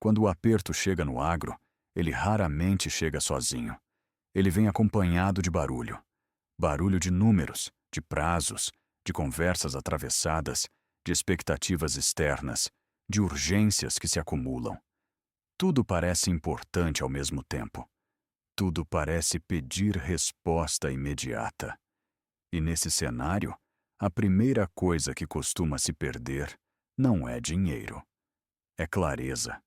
Quando o aperto chega no agro, ele raramente chega sozinho. Ele vem acompanhado de barulho. Barulho de números, de prazos, de conversas atravessadas, de expectativas externas, de urgências que se acumulam. Tudo parece importante ao mesmo tempo. Tudo parece pedir resposta imediata. E nesse cenário, a primeira coisa que costuma se perder não é dinheiro, é clareza.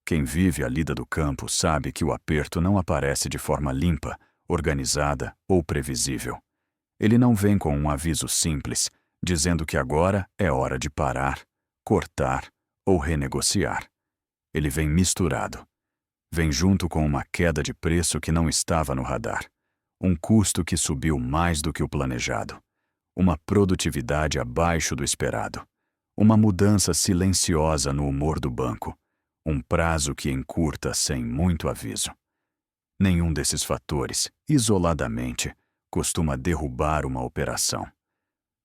Quem vive a lida do campo sabe que o aperto não aparece de forma limpa, organizada ou previsível. Ele não vem com um aviso simples, dizendo que agora é hora de parar, cortar ou renegociar. Ele vem misturado. Vem junto com uma queda de preço que não estava no radar, um custo que subiu mais do que o planejado, uma produtividade abaixo do esperado, uma mudança silenciosa no humor do banco, um prazo que encurta sem muito aviso. Nenhum desses fatores, isoladamente, costuma derrubar uma operação.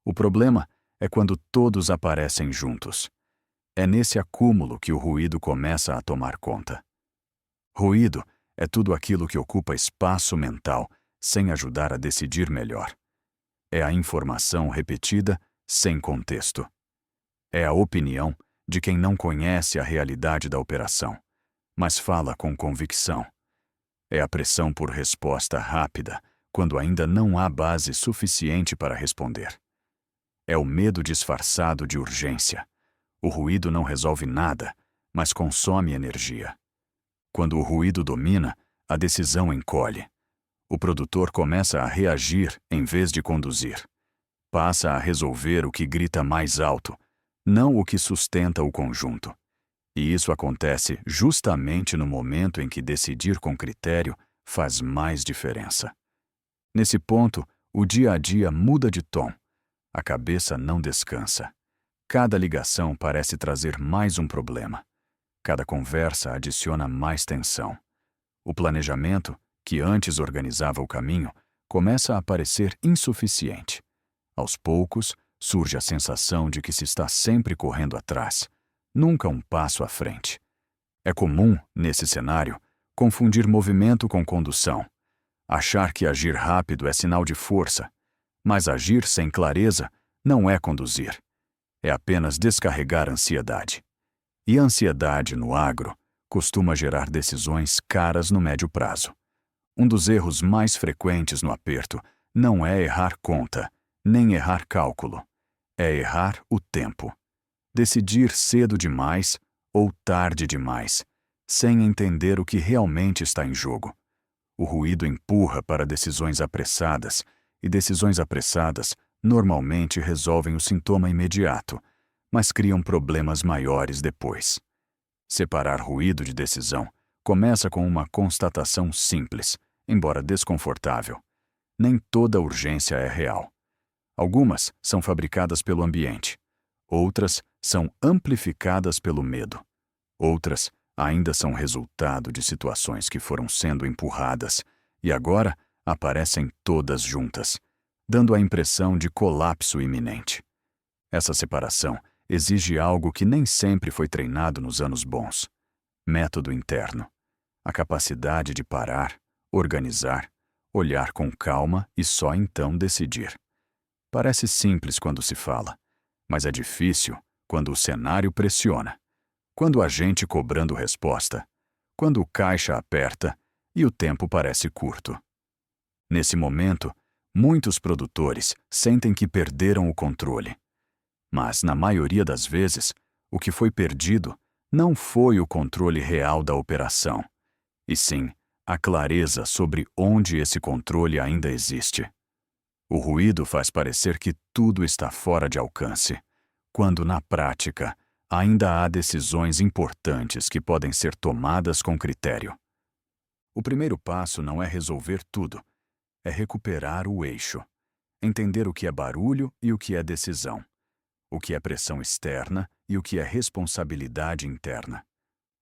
O problema é quando todos aparecem juntos. É nesse acúmulo que o ruído começa a tomar conta. Ruído é tudo aquilo que ocupa espaço mental sem ajudar a decidir melhor. É a informação repetida sem contexto. É a opinião de quem não conhece a realidade da operação, mas fala com convicção. É a pressão por resposta rápida, quando ainda não há base suficiente para responder. É o medo disfarçado de urgência. O ruído não resolve nada, mas consome energia. Quando o ruído domina, a decisão encolhe. O produtor começa a reagir em vez de conduzir. Passa a resolver o que grita mais alto, não o que sustenta o conjunto. E isso acontece justamente no momento em que decidir com critério faz mais diferença. Nesse ponto, o dia a dia muda de tom. A cabeça não descansa. Cada ligação parece trazer mais um problema. Cada conversa adiciona mais tensão. O planejamento, que antes organizava o caminho, começa a parecer insuficiente. Aos poucos, surge a sensação de que se está sempre correndo atrás, nunca um passo à frente. É comum, nesse cenário, confundir movimento com condução. Achar que agir rápido é sinal de força, mas agir sem clareza não é conduzir. É apenas descarregar ansiedade. E a ansiedade no agro costuma gerar decisões caras no médio prazo. Um dos erros mais frequentes no aperto não é errar conta, nem errar cálculo. É errar o tempo. Decidir cedo demais ou tarde demais, sem entender o que realmente está em jogo. O ruído empurra para decisões apressadas, e decisões apressadas normalmente resolvem o sintoma imediato, mas criam problemas maiores depois. Separar ruído de decisão começa com uma constatação simples, embora desconfortável. Nem toda urgência é real. Algumas são fabricadas pelo ambiente. Outras são amplificadas pelo medo. Outras ainda são resultado de situações que foram sendo empurradas e agora aparecem todas juntas, dando a impressão de colapso iminente. Essa separação exige algo que nem sempre foi treinado nos anos bons: método interno. A capacidade de parar, organizar, olhar com calma e só então decidir. Parece simples quando se fala, mas é difícil quando o cenário pressiona, quando a gente cobrando resposta, quando o caixa aperta e o tempo parece curto. Nesse momento, muitos produtores sentem que perderam o controle. Mas, na maioria das vezes, o que foi perdido não foi o controle real da operação, e sim a clareza sobre onde esse controle ainda existe. O ruído faz parecer que tudo está fora de alcance, quando, na prática, ainda há decisões importantes que podem ser tomadas com critério. O primeiro passo não é resolver tudo, é recuperar o eixo, entender o que é barulho e o que é decisão, o que é pressão externa e o que é responsabilidade interna,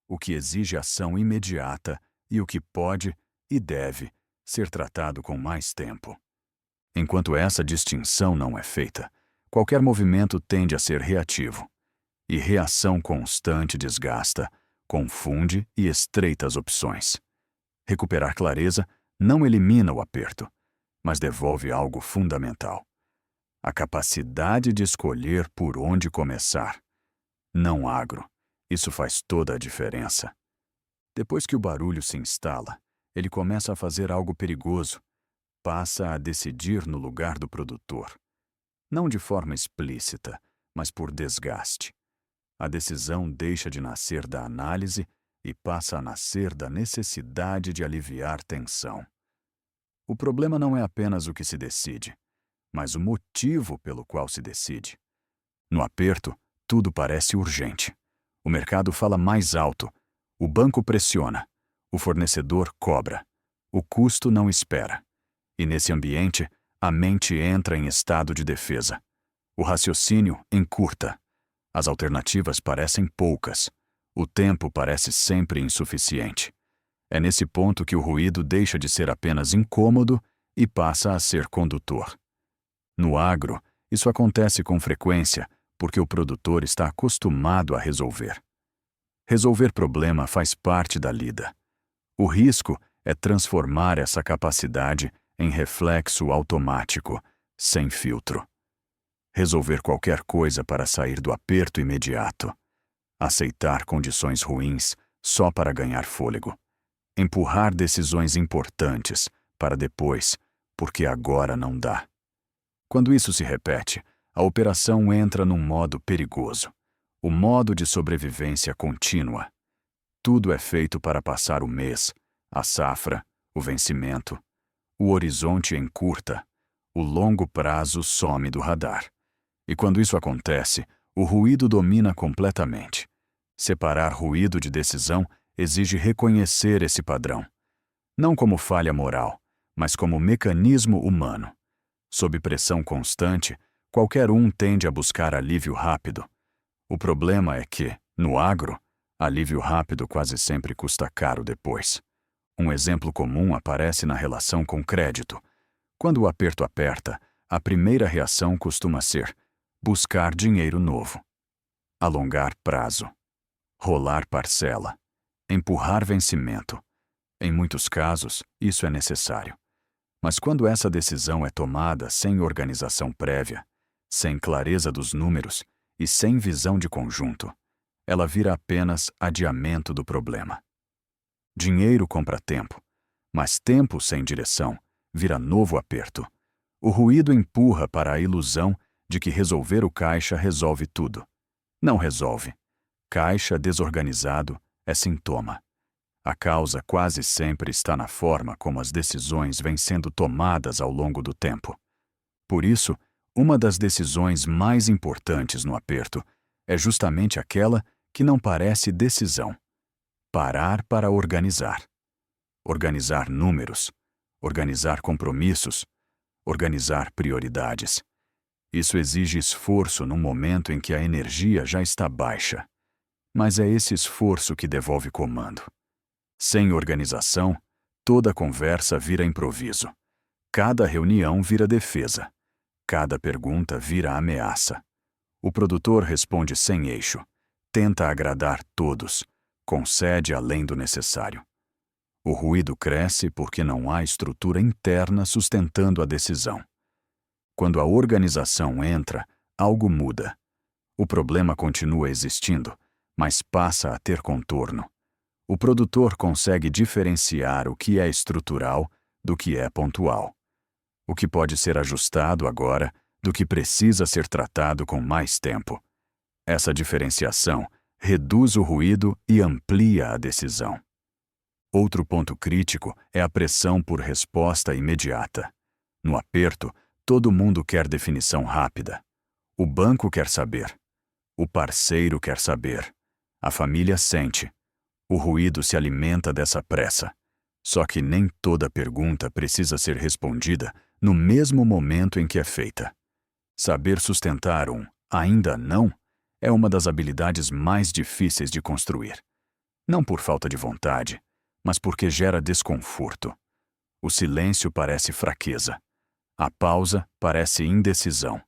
o que exige ação imediata e o que pode e deve ser tratado com mais tempo. Enquanto essa distinção não é feita, qualquer movimento tende a ser reativo. E reação constante desgasta, confunde e estreita as opções. Recuperar clareza não elimina o aperto, mas devolve algo fundamental: a capacidade de escolher por onde começar. Não agro. Isso faz toda a diferença. Depois que o barulho se instala, ele começa a fazer algo perigoso. Passa a decidir no lugar do produtor. Não de forma explícita, mas por desgaste. A decisão deixa de nascer da análise e passa a nascer da necessidade de aliviar tensão. O problema não é apenas o que se decide, mas o motivo pelo qual se decide. No aperto, tudo parece urgente. O mercado fala mais alto, o banco pressiona, o fornecedor cobra, o custo não espera. E nesse ambiente, a mente entra em estado de defesa. O raciocínio encurta. As alternativas parecem poucas. O tempo parece sempre insuficiente. É nesse ponto que o ruído deixa de ser apenas incômodo e passa a ser condutor. No agro, isso acontece com frequência porque o produtor está acostumado a resolver. Resolver problema faz parte da lida. O risco é transformar essa capacidade em reflexo automático, sem filtro. Resolver qualquer coisa para sair do aperto imediato. Aceitar condições ruins só para ganhar fôlego. Empurrar decisões importantes para depois, porque agora não dá. Quando isso se repete, a operação entra num modo perigoso. O modo de sobrevivência contínua. Tudo é feito para passar o mês, a safra, o vencimento. O horizonte encurta, o longo prazo some do radar. E quando isso acontece, o ruído domina completamente. Separar ruído de decisão exige reconhecer esse padrão. Não como falha moral, mas como mecanismo humano. Sob pressão constante, qualquer um tende a buscar alívio rápido. O problema é que, no agro, alívio rápido quase sempre custa caro depois. Um exemplo comum aparece na relação com crédito. Quando o aperto aperta, a primeira reação costuma ser buscar dinheiro novo, alongar prazo, rolar parcela, empurrar vencimento. Em muitos casos, isso é necessário. Mas quando essa decisão é tomada sem organização prévia, sem clareza dos números e sem visão de conjunto, ela vira apenas adiamento do problema. Dinheiro compra tempo, mas tempo sem direção vira novo aperto. O ruído empurra para a ilusão de que resolver o caixa resolve tudo. Não resolve. Caixa desorganizado é sintoma. A causa quase sempre está na forma como as decisões vêm sendo tomadas ao longo do tempo. Por isso, uma das decisões mais importantes no aperto é justamente aquela que não parece decisão. Parar para organizar. Organizar números. Organizar compromissos. Organizar prioridades. Isso exige esforço num momento em que a energia já está baixa. Mas é esse esforço que devolve comando. Sem organização, toda conversa vira improviso. Cada reunião vira defesa. Cada pergunta vira ameaça. O produtor responde sem eixo. Tenta agradar todos. Concede além do necessário. O ruído cresce porque não há estrutura interna sustentando a decisão. Quando a organização entra, algo muda. O problema continua existindo, mas passa a ter contorno. O produtor consegue diferenciar o que é estrutural do que é pontual. O que pode ser ajustado agora do que precisa ser tratado com mais tempo. Essa diferenciação reduz o ruído e amplia a decisão. Outro ponto crítico é a pressão por resposta imediata. No aperto, todo mundo quer definição rápida. O banco quer saber. O parceiro quer saber. A família sente. O ruído se alimenta dessa pressa. Só que nem toda pergunta precisa ser respondida no mesmo momento em que é feita. Saber sustentar um ainda não é uma das habilidades mais difíceis de construir. Não por falta de vontade, mas porque gera desconforto. O silêncio parece fraqueza. A pausa parece indecisão.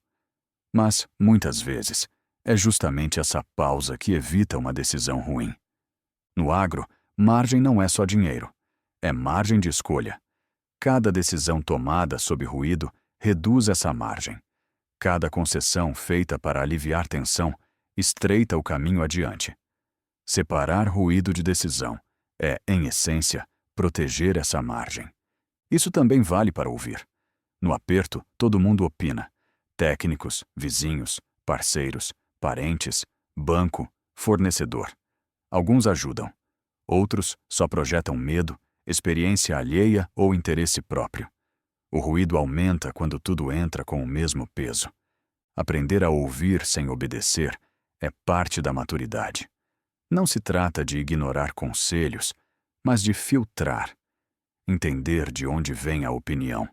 Mas, muitas vezes, é justamente essa pausa que evita uma decisão ruim. No agro, margem não é só dinheiro. É margem de escolha. Cada decisão tomada sob ruído reduz essa margem. Cada concessão feita para aliviar tensão estreita o caminho adiante. Separar ruído de decisão é, em essência, proteger essa margem. Isso também vale para ouvir. No aperto, todo mundo opina. Técnicos, vizinhos, parceiros, parentes, banco, fornecedor. Alguns ajudam. Outros só projetam medo, experiência alheia ou interesse próprio. O ruído aumenta quando tudo entra com o mesmo peso. Aprender a ouvir sem obedecer é parte da maturidade. Não se trata de ignorar conselhos, mas de filtrar. Entender de onde vem a opinião.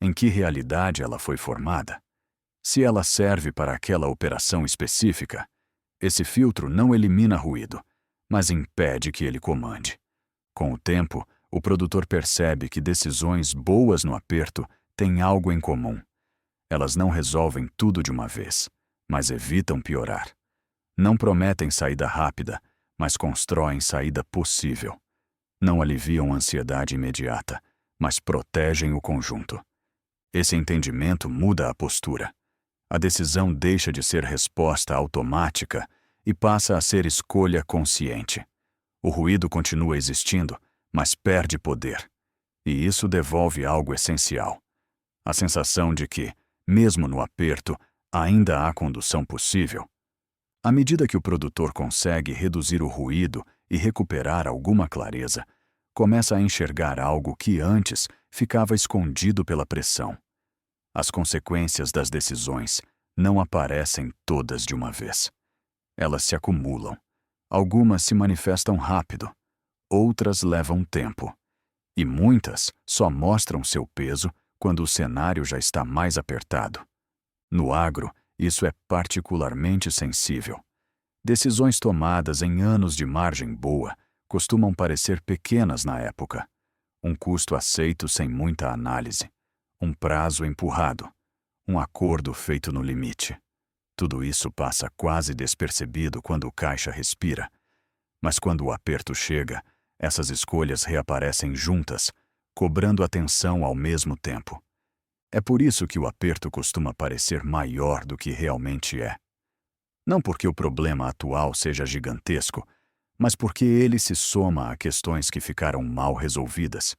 Em que realidade ela foi formada? Se ela serve para aquela operação específica, esse filtro não elimina ruído, mas impede que ele comande. Com o tempo, o produtor percebe que decisões boas no aperto têm algo em comum. Elas não resolvem tudo de uma vez, mas evitam piorar. Não prometem saída rápida, mas constroem saída possível. Não aliviam ansiedade imediata, mas protegem o conjunto. Esse entendimento muda a postura. A decisão deixa de ser resposta automática e passa a ser escolha consciente. O ruído continua existindo, mas perde poder. E isso devolve algo essencial. A sensação de que, mesmo no aperto, ainda há condução possível. À medida que o produtor consegue reduzir o ruído e recuperar alguma clareza, começa a enxergar algo que antes ficava escondido pela pressão. As consequências das decisões não aparecem todas de uma vez. Elas se acumulam. Algumas se manifestam rápido, outras levam tempo. E muitas só mostram seu peso quando o cenário já está mais apertado. No agro, isso é particularmente sensível. Decisões tomadas em anos de margem boa costumam parecer pequenas na época. Um custo aceito sem muita análise. Um prazo empurrado. Um acordo feito no limite. Tudo isso passa quase despercebido quando o caixa respira. Mas quando o aperto chega, essas escolhas reaparecem juntas, cobrando atenção ao mesmo tempo. É por isso que o aperto costuma parecer maior do que realmente é. Não porque o problema atual seja gigantesco, mas porque ele se soma a questões que ficaram mal resolvidas.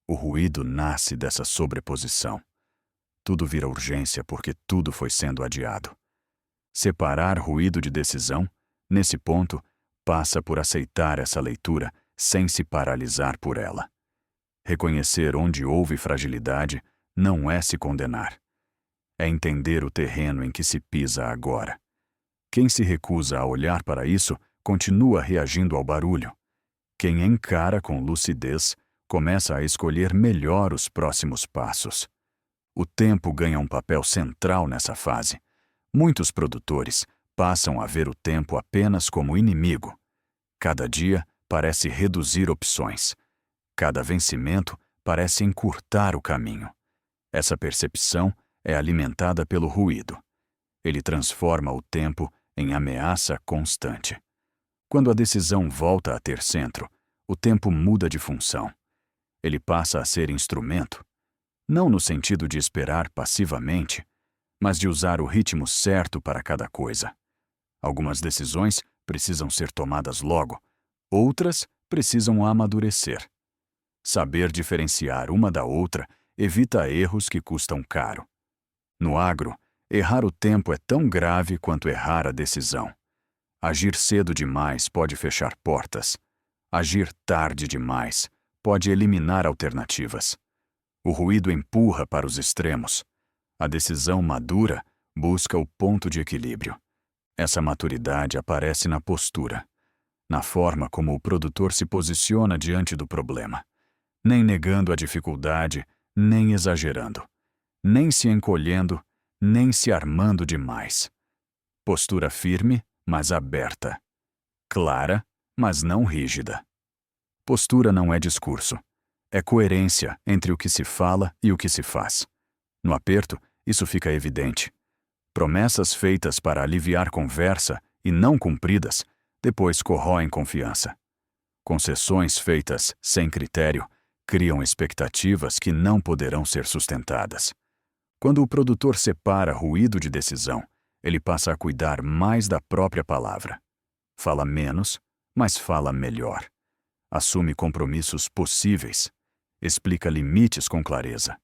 O ruído nasce dessa sobreposição. Tudo vira urgência porque tudo foi sendo adiado. Separar ruído de decisão, nesse ponto, passa por aceitar essa leitura sem se paralisar por ela. Reconhecer onde houve fragilidade não é se condenar. É entender o terreno em que se pisa agora. Quem se recusa a olhar para isso continua reagindo ao barulho. Quem encara com lucidez começa a escolher melhor os próximos passos. O tempo ganha um papel central nessa fase. Muitos produtores passam a ver o tempo apenas como inimigo. Cada dia parece reduzir opções. Cada vencimento parece encurtar o caminho. Essa percepção é alimentada pelo ruído. Ele transforma o tempo em ameaça constante. Quando a decisão volta a ter centro, o tempo muda de função. Ele passa a ser instrumento, não no sentido de esperar passivamente, mas de usar o ritmo certo para cada coisa. Algumas decisões precisam ser tomadas logo, outras precisam amadurecer. Saber diferenciar uma da outra evita erros que custam caro. No agro, errar o tempo é tão grave quanto errar a decisão. Agir cedo demais pode fechar portas. Agir tarde demais pode eliminar alternativas. O ruído empurra para os extremos. A decisão madura busca o ponto de equilíbrio. Essa maturidade aparece na postura, na forma como o produtor se posiciona diante do problema, nem negando a dificuldade, nem exagerando, nem se encolhendo, nem se armando demais. Postura firme, mas aberta. Clara, mas não rígida. Postura não é discurso. É coerência entre o que se fala e o que se faz. No aperto, isso fica evidente. Promessas feitas para aliviar conversa e não cumpridas, depois corroem confiança. Concessões feitas sem critério criam expectativas que não poderão ser sustentadas. Quando o produtor separa ruído de decisão, ele passa a cuidar mais da própria palavra. Fala menos, mas fala melhor. Assume compromissos possíveis. Explica limites com clareza.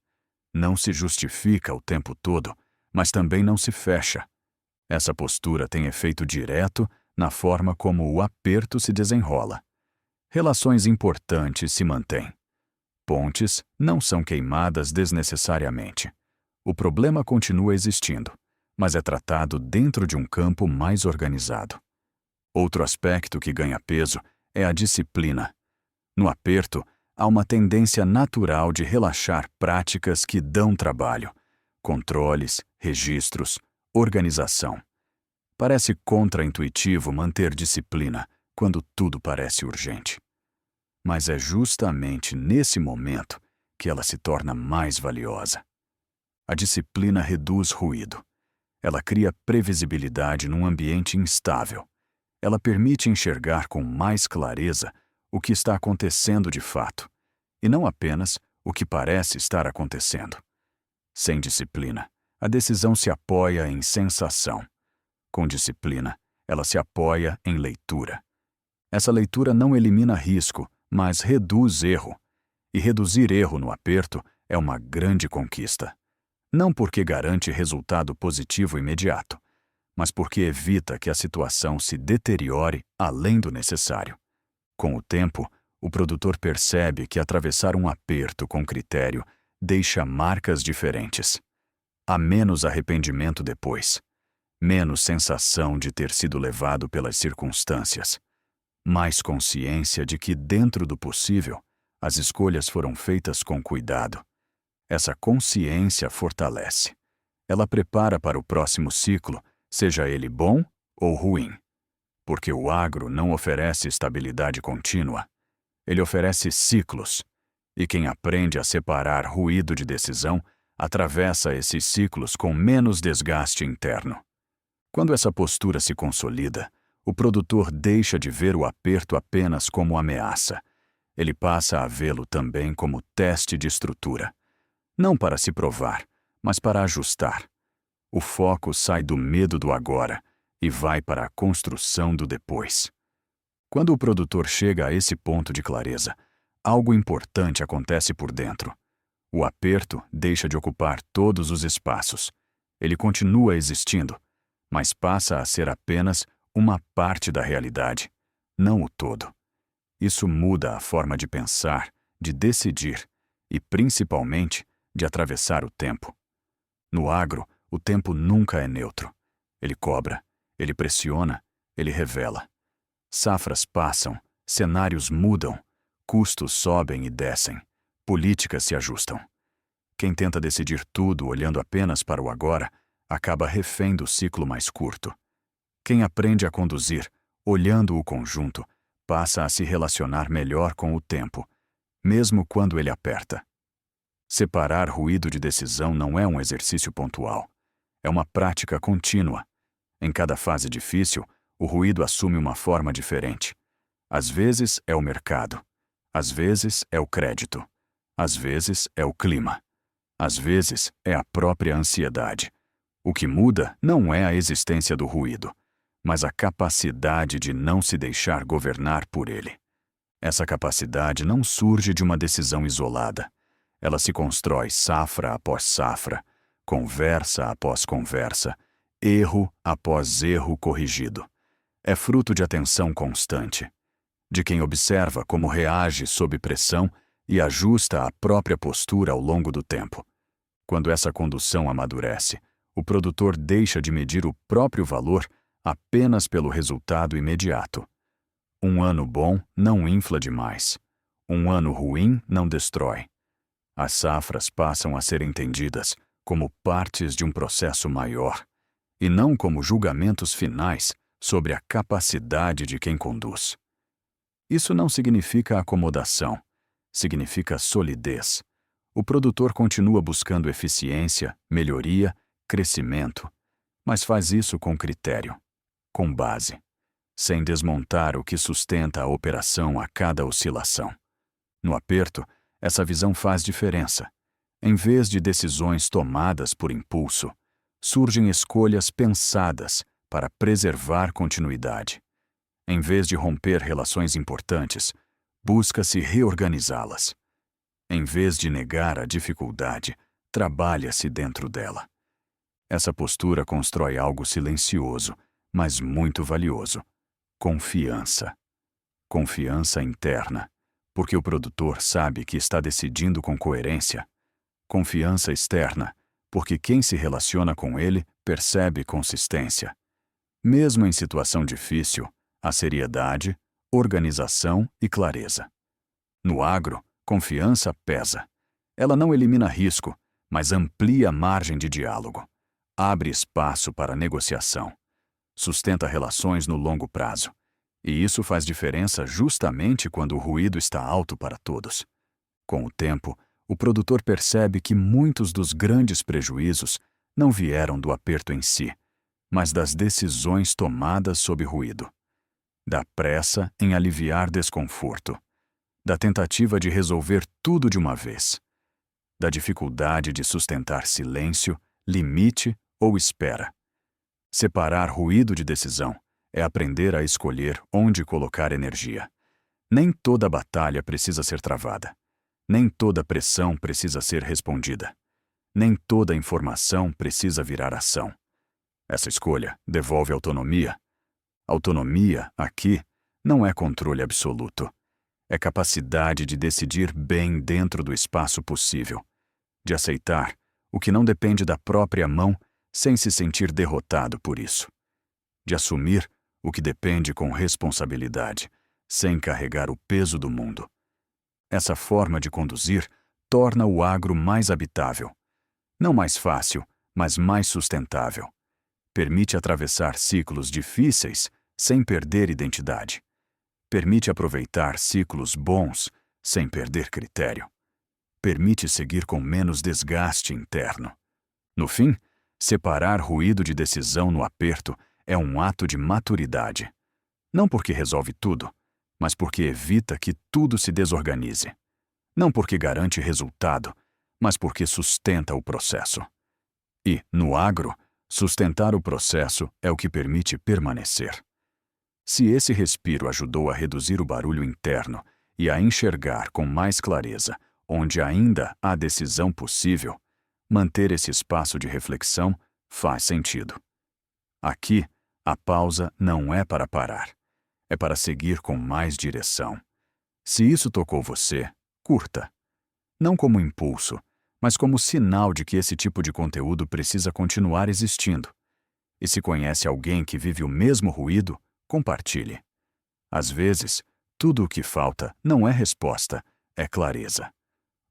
Não se justifica o tempo todo, mas também não se fecha. Essa postura tem efeito direto na forma como o aperto se desenrola. Relações importantes se mantêm. Pontes não são queimadas desnecessariamente. O problema continua existindo, mas é tratado dentro de um campo mais organizado. Outro aspecto que ganha peso é a disciplina. No aperto, há uma tendência natural de relaxar práticas que dão trabalho, controles, registros, organização. Parece contraintuitivo manter disciplina quando tudo parece urgente. Mas é justamente nesse momento que ela se torna mais valiosa. A disciplina reduz ruído. Ela cria previsibilidade num ambiente instável. Ela permite enxergar com mais clareza o que está acontecendo de fato, e não apenas o que parece estar acontecendo. Sem disciplina, a decisão se apoia em sensação. Com disciplina, ela se apoia em leitura. Essa leitura não elimina risco, mas reduz erro. E reduzir erro no aperto é uma grande conquista. Não porque garante resultado positivo imediato, mas porque evita que a situação se deteriore além do necessário. Com o tempo, o produtor percebe que atravessar um aperto com critério deixa marcas diferentes. Há menos arrependimento depois, menos sensação de ter sido levado pelas circunstâncias, mais consciência de que, dentro do possível, as escolhas foram feitas com cuidado. Essa consciência fortalece. Ela prepara para o próximo ciclo, seja ele bom ou ruim. Porque o agro não oferece estabilidade contínua. Ele oferece ciclos. E quem aprende a separar ruído de decisão atravessa esses ciclos com menos desgaste interno. Quando essa postura se consolida, o produtor deixa de ver o aperto apenas como ameaça. Ele passa a vê-lo também como teste de estrutura. Não para se provar, mas para ajustar. O foco sai do medo do agora e vai para a construção do depois. Quando o produtor chega a esse ponto de clareza, algo importante acontece por dentro. O aperto deixa de ocupar todos os espaços. Ele continua existindo, mas passa a ser apenas uma parte da realidade, não o todo. Isso muda a forma de pensar, de decidir e, principalmente, de atravessar o tempo. No agro, o tempo nunca é neutro. Ele cobra, ele pressiona, ele revela. Safras passam, cenários mudam, custos sobem e descem, políticas se ajustam. Quem tenta decidir tudo olhando apenas para o agora, acaba refém do ciclo mais curto. Quem aprende a conduzir, olhando o conjunto, passa a se relacionar melhor com o tempo, mesmo quando ele aperta. Separar ruído de decisão não é um exercício pontual. É uma prática contínua. Em cada fase difícil, o ruído assume uma forma diferente. Às vezes é o mercado. Às vezes é o crédito. Às vezes é o clima. Às vezes é a própria ansiedade. O que muda não é a existência do ruído, mas a capacidade de não se deixar governar por ele. Essa capacidade não surge de uma decisão isolada. Ela se constrói safra após safra, conversa após conversa, erro após erro corrigido. É fruto de atenção constante, de quem observa como reage sob pressão e ajusta a própria postura ao longo do tempo. Quando essa condução amadurece, o produtor deixa de medir o próprio valor apenas pelo resultado imediato. Um ano bom não infla demais. Um ano ruim não destrói. As safras passam a ser entendidas como partes de um processo maior, e não como julgamentos finais sobre a capacidade de quem conduz. Isso não significa acomodação, significa solidez. O produtor continua buscando eficiência, melhoria, crescimento, mas faz isso com critério, com base. sem desmontar o que sustenta a operação a cada oscilação. No aperto, essa visão faz diferença. Em vez de decisões tomadas por impulso, surgem escolhas pensadas para preservar continuidade. Em vez de romper relações importantes, busca-se reorganizá-las. Em vez de negar a dificuldade, trabalha-se dentro dela. Essa postura constrói algo silencioso, mas muito valioso: confiança. Confiança interna, porque o produtor sabe que está decidindo com coerência. Confiança externa, porque quem se relaciona com ele percebe consistência. Mesmo em situação difícil, há seriedade, organização e clareza. No agro, confiança pesa. Ela não elimina risco, mas amplia a margem de diálogo. Abre espaço para negociação. Sustenta relações no longo prazo. E isso faz diferença justamente quando o ruído está alto para todos. Com o tempo, o produtor percebe que muitos dos grandes prejuízos não vieram do aperto em si, mas das decisões tomadas sob ruído. Da pressa em aliviar desconforto. Da tentativa de resolver tudo de uma vez. Da dificuldade de sustentar silêncio, limite ou espera. Separar ruído de decisão é aprender a escolher onde colocar energia. Nem toda batalha precisa ser travada. Nem toda pressão precisa ser respondida. Nem toda informação precisa virar ação. Essa escolha devolve autonomia. Autonomia, aqui, não é controle absoluto. É capacidade de decidir bem dentro do espaço possível. De aceitar o que não depende da própria mão sem se sentir derrotado por isso. De assumir o que depende com responsabilidade, sem carregar o peso do mundo. Essa forma de conduzir torna o agro mais habitável. Não mais fácil, mas mais sustentável. Permite atravessar ciclos difíceis sem perder identidade. Permite aproveitar ciclos bons sem perder critério. Permite seguir com menos desgaste interno. No fim, separar ruído de decisão no aperto é um ato de maturidade. Não porque resolve tudo, mas porque evita que tudo se desorganize. Não porque garante resultado, mas porque sustenta o processo. E, no agro, sustentar o processo é o que permite permanecer. Se esse respiro ajudou a reduzir o barulho interno e a enxergar com mais clareza onde ainda há decisão possível, manter esse espaço de reflexão faz sentido. Aqui, a pausa não é para parar. É para seguir com mais direção. Se isso tocou você, curta. Não como impulso, mas como sinal de que esse tipo de conteúdo precisa continuar existindo. E se conhece alguém que vive o mesmo ruído, compartilhe. Às vezes, tudo o que falta não é resposta, é clareza.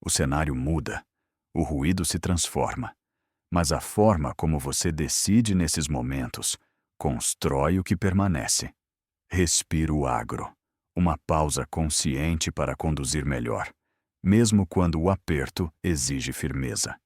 O cenário muda, o ruído se transforma. Mas a forma como você decide nesses momentos constrói o que permanece. Respiro agro. Uma pausa consciente para conduzir melhor, mesmo quando o aperto exige firmeza.